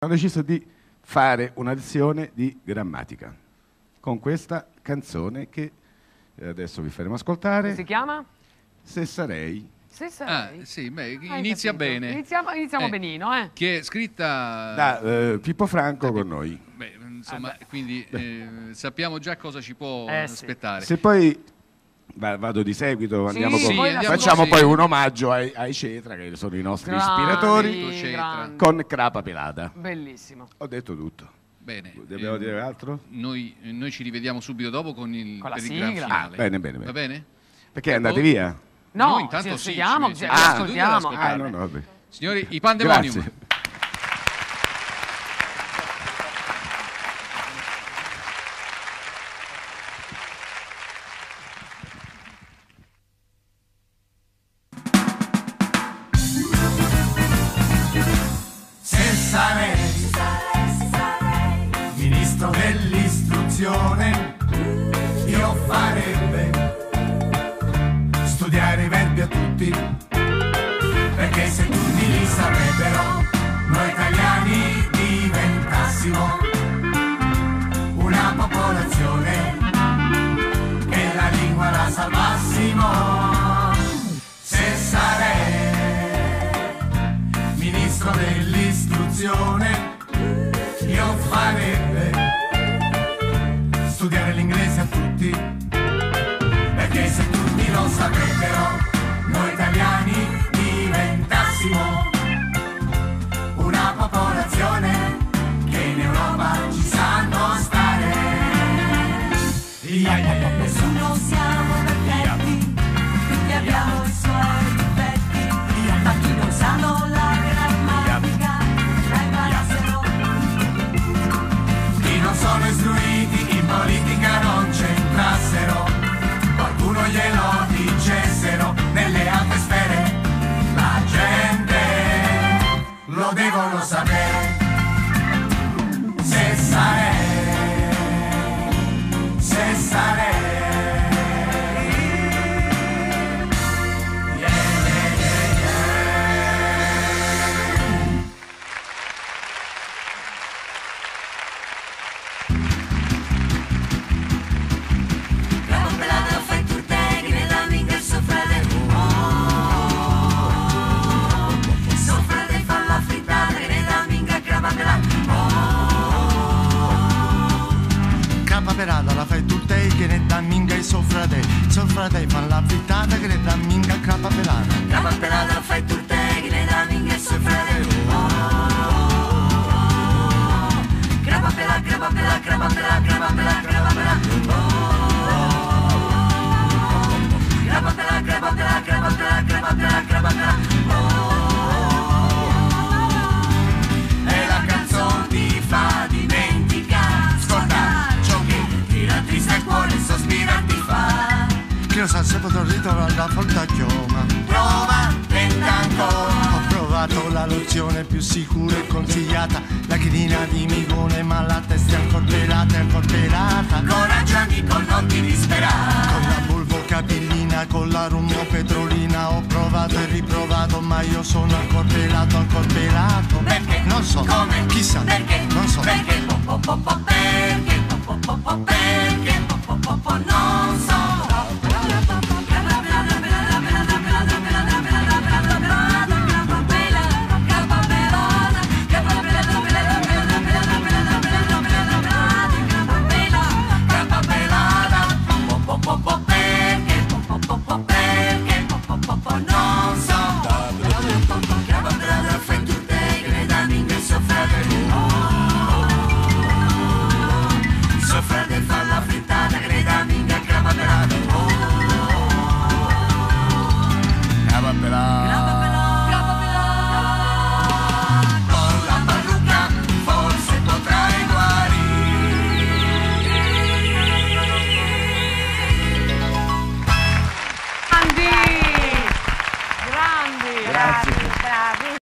Ho deciso di fare una lezione di grammatica con questa canzone che adesso vi faremo ascoltare. Come si chiama? Se sarei. Se sarei. Ah, sì, beh, inizia bene. Iniziamo benino, eh. Che è scritta Da Pippo Franco con noi. Beh, insomma, quindi sappiamo già cosa ci può sì. aspettare. Se poi vado di seguito, andiamo Sì, con... sì, facciamo sì. poi un omaggio ai Cetra, che sono i nostri ispiratori, Cetra. con Crapa Pelata. Bellissimo. Ho detto tutto. Bene. Dobbiamo dire altro? Noi ci rivediamo subito dopo con il Con la per il gran sigla. finale. Bene, bene, bene. Va bene? Perché andate via? No, Noi intanto ci sì, sediamo, ci ci mettiamo ascoltiamo. seduti ad ascoltare. No, vabbè. Signori, i Pandemonium. Grazie. Se sarei ministro dell'istruzione, io farebbe studiare i verbi a tutti, perché se tutti li saprebbero, noi italiani diventassimo una popolazione che la lingua la salvassimo. Se sarei ministro dell'istruzione, io farebbe studiare l'inglese a tutti, perché se tutti lo saprebbero, noi italiani diventassimo una popolazione che in Europa ci sanno stare. Nessuno siamo perfetti, tutti abbiamo i suoi difetti, ma chi non sanno la grammatica la imparassero. Chi non sono istruiti in politica non c'entrassero, qualcuno glielo dicessero nelle altre sfere, la gente lo devono sapere. Se sarei Crapa pelata fai turteghi nella minga soffrade. Soffrade fa la frittata che nella minga crapa pelata. Crapa pelata la fai tutte che ne da minga e soffrate fan la frittata che ne da minga crapa pelata. Crapa pelata fai turteghi nella minga soffrade. Crapa pelata, crapa pelata, crapa pelata, crapa pelata, crapa pelata. Crapa pelata, crapa pelata, crapa pelata, crapa pelata, crapa pelata. e la canzone ti fa dimenticare, scorda ciò che ti rattrista il cuore e sospira ti fa. Che lo sa se potrò ritrovare la volta chioma. Prova, tenta ancora. Ho provato la lozione più sicura e consigliata, la chidina di migone, ma la testa è ancora pelata, è ancora pelata. Coraggio amico, non ti disperare. Con la bulvocapillina, con la rummo petrolina, ho provato e riprovato, ma io sono ancora pelato, ancora pelato. Perché? Non so, Come? chissà, Perché? non so. Perché? Perché? Non so. Perché? Non so.